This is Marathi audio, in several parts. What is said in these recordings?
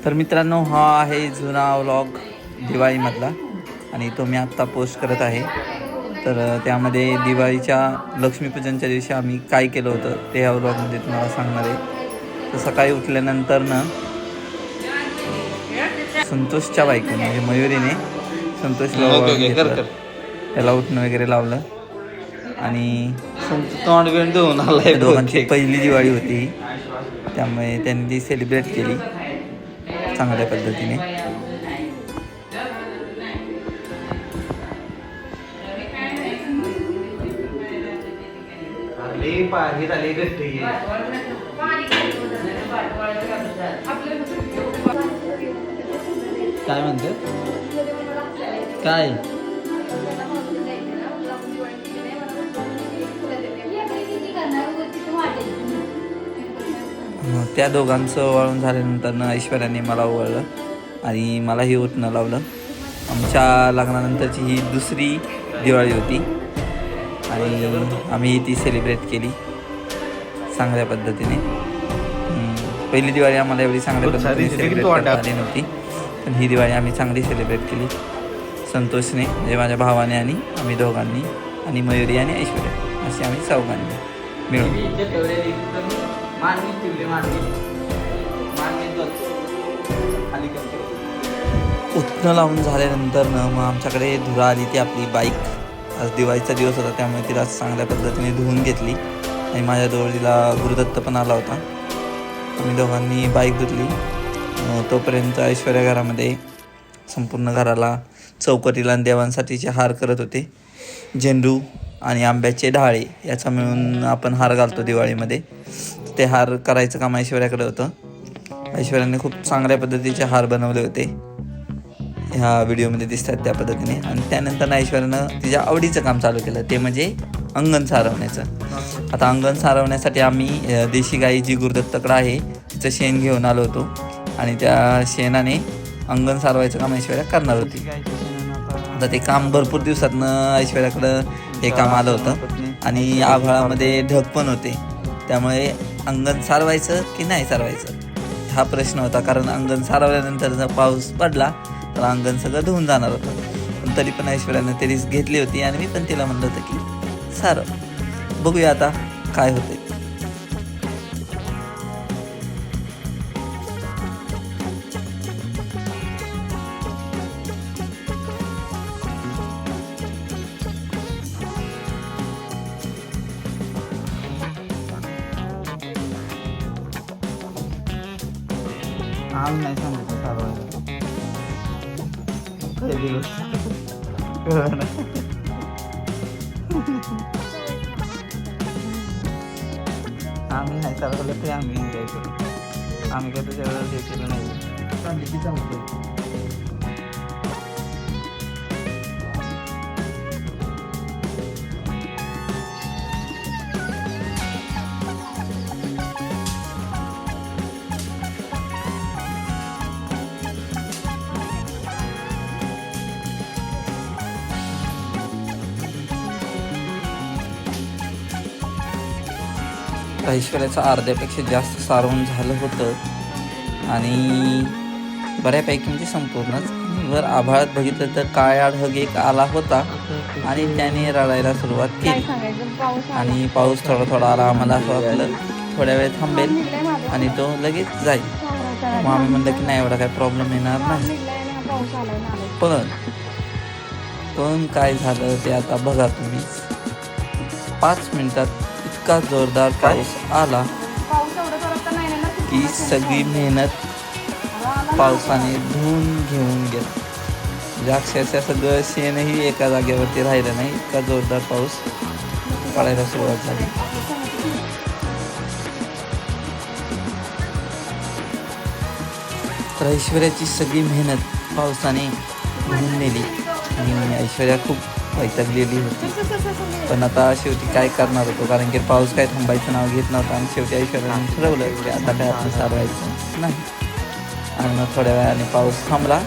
तर मित्रांनो, हा आहे जुना व्लॉग दिवाळीमधला आणि तो मी आत्ता पोस्ट करत आहे. तर त्यामध्ये दिवाळीच्या लक्ष्मीपूजनच्या दिवशी आम्ही काय केलं होतं ते ह्या व्लॉगमध्ये तुम्हाला सांगणार आहे. तर सकाळी उठल्यानंतर ना संतोषच्या बायको म्हणजे मयुरीने संतोषला त्याला उठणं वगैरे लावलं आणि दोघांची पहिली दिवाळी होती, त्यामुळे त्यांनी ती सेलिब्रेट केली चांगल्या पद्धतीने. काय म्हणते काय त्या दोघांचं वळून झाल्यानंतर ऐश्वर्याने मला ओवाळलं आणि मलाही उठणं लावलं. आमच्या लग्नानंतरची ही दुसरी दिवाळी होती आणि आम्ही ती सेलिब्रेट केली चांगल्या पद्धतीने. पहिली दिवाळी आम्हाला एवढी चांगल्या पद्धतीने सेलिब्रेट करता आली नव्हती, पण ही दिवाळी आम्ही चांगली सेलिब्रेट केली संतोषने म्हणजे माझ्या भावाने आणि आम्ही दोघांनी आणि मयुरी आणि ऐश्वर्या अशी आम्ही चौघांनी मिळून. उठणं लावून झाल्यानंतर मग आमच्याकडे धुरा आली ती आपली बाईक. आज दिवाळीचा दिवस होता त्यामुळे तिला चांगल्या पद्धतीने धुवून घेतली आणि माझ्याजवळ तिला गुरुदत्त पण आला होता. आम्ही दोघांनी बाईक धुतली. तोपर्यंत ऐश्वर्या घरामध्ये संपूर्ण घराला चौकटीला आणि देवांसाठीचे हार करत होते. झेंडू आणि आंब्याचे ढाळे याचा मिळून आपण हार घालतो दिवाळीमध्ये, ते हार करायचं काम ऐश्वर्याकडे होतं. ऐश्वर्याने खूप चांगल्या पद्धतीचे हार बनवले होते, ह्या व्हिडिओमध्ये दिसतात त्या पद्धतीने. आणि त्यानंतर ऐश्वर्यानं तिच्या आवडीचं काम चालू केलं, ते म्हणजे अंगण सारवण्याचं. आता अंगण सारवण्यासाठी आम्ही देशी गाई जी गुरुदत्तकडं आहे तिचं शेण घेऊन आलो होतो आणि त्या शेणाने अंगण सारवायचं काम ऐश्वर्या करणार होती. आता ते काम भरपूर दिवसातनं ऐश्वर्याकडं हे काम आलं होतं आणि आभाळामध्ये ढग पण होते, त्यामुळे अंगण सारवायचं की नाही सारवायचं हा प्रश्न होता. कारण अंगण सारवल्यानंतर जर पाऊस पडला तर अंगण सगळं धुवून जाणार होतं. पण तरी पण ऐश्वर्यानं ते रिस्क घेतली होती आणि मी पण तिला म्हणलं होतं की सारव. बघूया आता काय होते. आम्ही नाही सांगितलं सारवायला आम्ही नाही सारवलं ते आम्ही एन्जॉय करू. आम्ही काय त्याच्या वेळेला हे केलं नाही, चालली की चालतं. ऐश्वर्याचं अर्ध्यापेक्षा जास्त सारवून झालं होतं आणि बऱ्यापैकी म्हणजे संपूर्णच. वर आभाळात बघितलं तर काळा ढग एक आला होता आणि त्याने रडायला सुरुवात केली आणि पाऊस थोडा थोडा आला. आम्हाला असं वाटलं थोड्या वेळ थांबेल आणि तो लगेच जाईल. मग आम्ही म्हणलं की नाही एवढा काही प्रॉब्लेम येणार नाही. पण काय झालं ते आता बघा तुम्ही. 5 मिनिटात इतका जोरदार पाऊस आला की सगळी मेहनत पावसाने धुवून घेऊन गेली. म्हणजे अक्षरशः सगळं शेणही एका जागेवरती राहिलं नाही, इतका जोरदार पाऊस पडायला सुरुवात झाली. तर ऐश्वर्याची सगळी मेहनत पावसाने धुवून नेली आणि ऐश्वर्या खूप वैतागलेली होती. पण आता शेवटी काय करणार होतो, कारण की पाऊस काय थांबायचं नाव घेत नव्हता आणि शेवटी ऐश्वर्याने ठरवलं की आता काय आपण सारवायचं नाही. आणि मग थोड्या वेळाने पाऊस थांबला,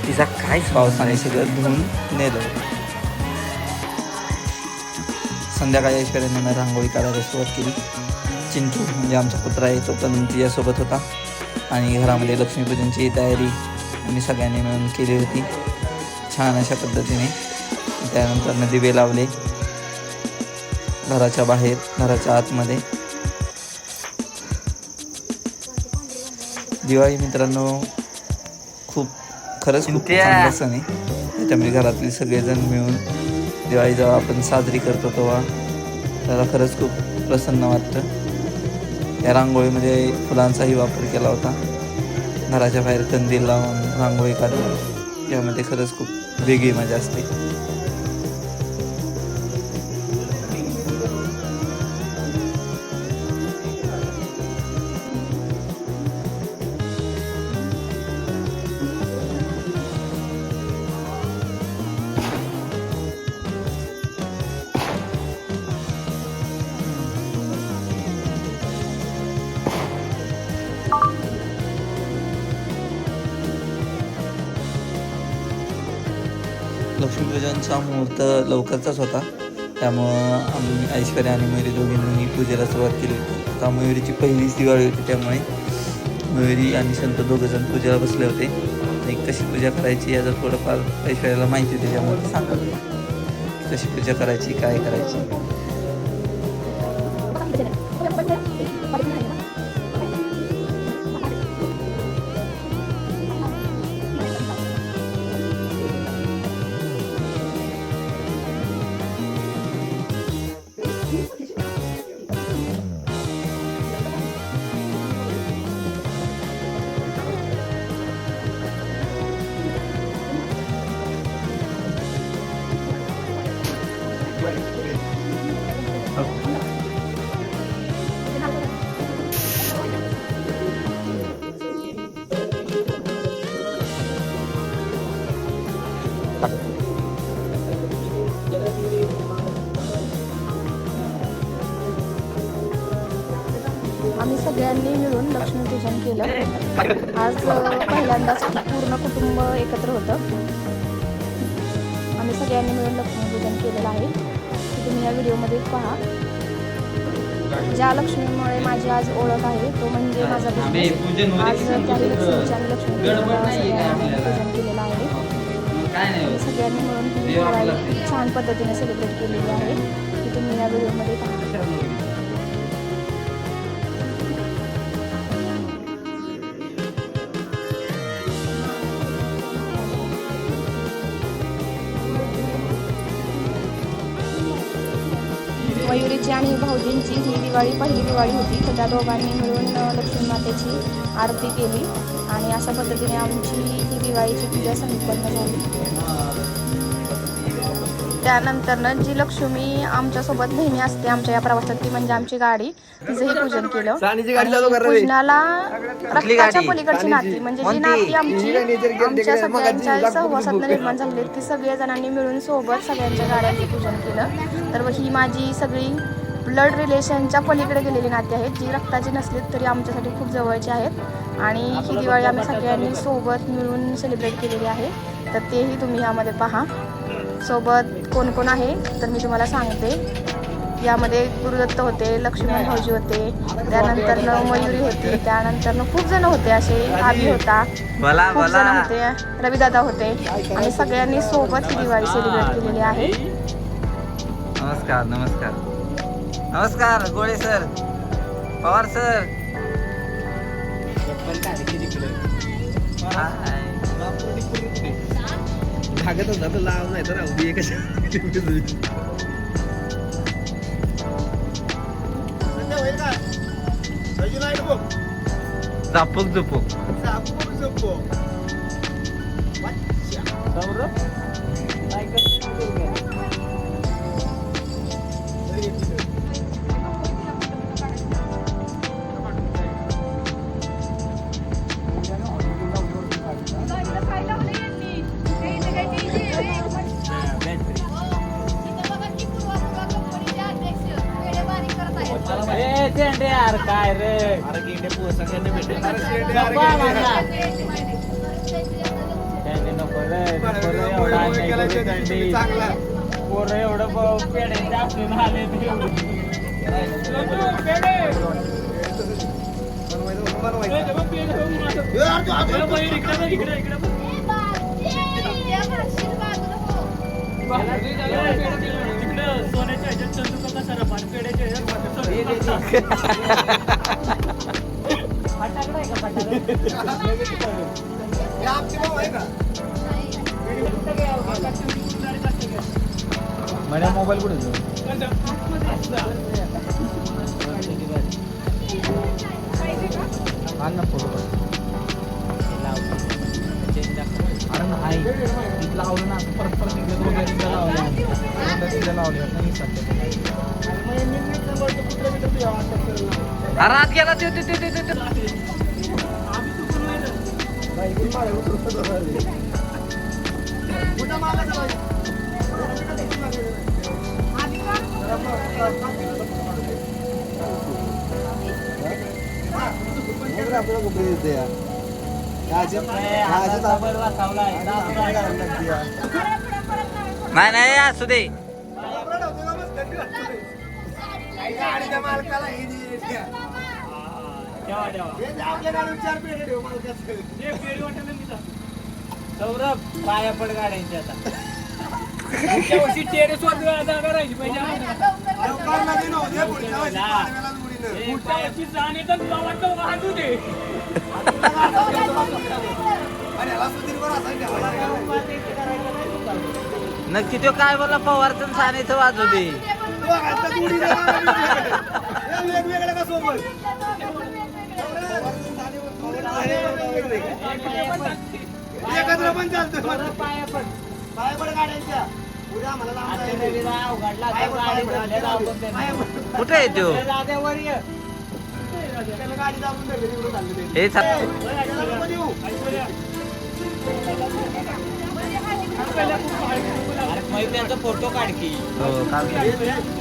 तिचा काय पावसाने सगळं धुवून नेलं. संध्याकाळी ऐश्वर्याने रांगोळी काढायला सुरुवात केली. चिंटू म्हणजे आमचा कुत्रा आहे तो पण तिच्यासोबत होता आणि घरामध्ये लक्ष्मीपूजनची तयारी आम्ही सगळ्यांनी मिळून केली होती छान अशा पद्धतीने. त्यानंतर दिवे लावले घराच्या बाहेर, घराच्या आतमध्ये. दिवाळी मित्रांनो खरंच खूप चांगला सण आहे. त्याच्यामुळे घरातले सगळेजण मिळून दिवाळी जेव्हा आपण साजरी करतो तेव्हा त्याला खरंच खूप प्रसन्न वाटतं. या रांगोळीमध्ये फुलांचाही वापर केला होता. घराच्या बाहेर कंदील लावून रांगोळी काढून यामध्ये खरंच खूप वेगळी मजा असते. लक्ष्मीपूजनचा मुहूर्त लवकरचाच होता, त्यामुळं आम्ही ऐश्वर्या आणि मयुरी दोघींनी पूजेला सुरुवात केली होती. आता मयुरीची पहिलीच दिवाळी होती, त्यामुळे मयुरी आणि संत दोघंजण पूजेला बसले होते. आणि कशी पूजा करायची याचं थोडंफार ऐश्वर्याला माहिती होती, त्यामुळे सांगत कशी पूजा करायची, काय करायची. आम्ही सगळ्यांनी मिळून लक्ष्मीपूजन केलं. आज पहिल्यांदाच पूर्ण कुटुंब एकत्र होतं. आम्ही सगळ्यांनी मिळून लक्ष्मीपूजन केलेलं आहे. तुम्ही या व्हिडिओमध्ये पहा. ज्या लक्ष्मीमुळे माझी आज ओळख आहे तो म्हणजे माझा बिझनेस. आज त्याही लक्ष्मीची आणि लक्ष्मीपूजन केलेलं आहे. सगळ्यांनी मिळून ही दिवाळी छान पद्धतीने सेलिब्रेट केलेली आहे. ती तुम्ही या व्हिडिओमध्ये पहा. मयुरीची आणि भाऊजींची ही दिवाळी पहिली दिवाळी होती, तर त्या दोघांनी मिळून लक्ष्मी मातेची आरती केली आणि अशा पद्धतीने आमची ही दिवाळीची पूजा संपन्न झाली. त्यानंतरनं जी लक्ष्मी आमच्यासोबत नेहमी असते आमच्या या प्रवासात, ती म्हणजे आमची गाडी, तिचंही पूजन केलं. पूजनाला रक्ताच्या पलीकडची नाती म्हणजे जी नाती आमची आमच्या सगळ्यांच्या सहवासातनं निर्माण झालेली, ती सगळ्या जणांनी मिळून सोबत सगळ्यांच्या गाड्यांचं पूजन केलं. तर ही माझी सगळी ब्लड रिलेशनच्या पलीकडे गेलेली नाती आहेत, जी रक्ताची नसली तरी आमच्यासाठी खूप जवळची आहेत. आणि ही दिवाळी आम्ही सगळ्यांनी सोबत मिळून सेलिब्रेट केलेली आहे. तर तेही तुम्ही यामध्ये पहा. सोबत कोण कोण आहे तर मी तुम्हाला सांगते. यामध्ये गुरुदत्त होते, लक्ष्मण भाऊजी होते, त्यानंतर मयुरी होती, त्यानंतर खूप जण होते, असे आबी होता, खूप जण होते, रविदादा होते. आणि सगळ्यांनी सोबत ही दिवाळी सेलिब्रेट केलेली आहे. नमस्कार नमस्कार नमस्कार गोळे सर, पवार सर. लाव नाही तर झापूक झुपूक यार काय रे, अरे गेंडे सगळ्यांना भेटेल. पोरं एवढं पेढ्याचे आपले आले माझ्या मोबाईल कुठे आण ना फोटो अरे नाही तिथं लावलं ना परत परत तिथं लावले रात गेला ते नाही नाही असू दे. सौरभ पाया पड गाड्यांच्या आता वर्षी टेरेस वर जागा राहिली पाहिजे. नक्की तो काय बोला पवारचं सानेचं वाजू दे. एकत्र पण चालतो पाय पड गाड्यांच्या कुठे आहे तो हे त्यांचा फोटो काढ की.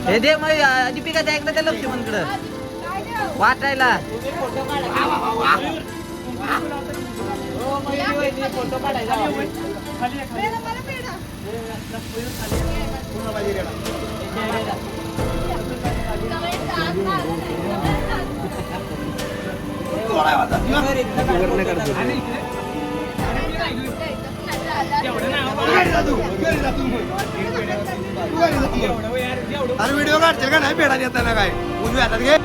हे दे मग दीपिका द्या एकदा त्या लक्ष्मणकडं वाटायला. फोटो काढायचा व्हिडिओ काढते का नाही भेटायला येताना काय उजव्या हातात घे.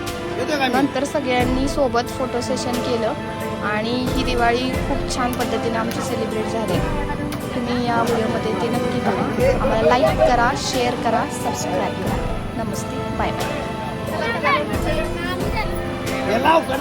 नंतर सगळ्यांनी सोबत फोटो सेशन केलं आणि ही दिवाळी खूप छान पद्धतीने आमची सेलिब्रेट झाली. तुम्ही या व्हिडिओमध्ये ते नक्की बघा. आम्हाला लाईक करा, शेअर करा, सबस्क्राईब करा. नमस्ते, बाय बाय. लवकर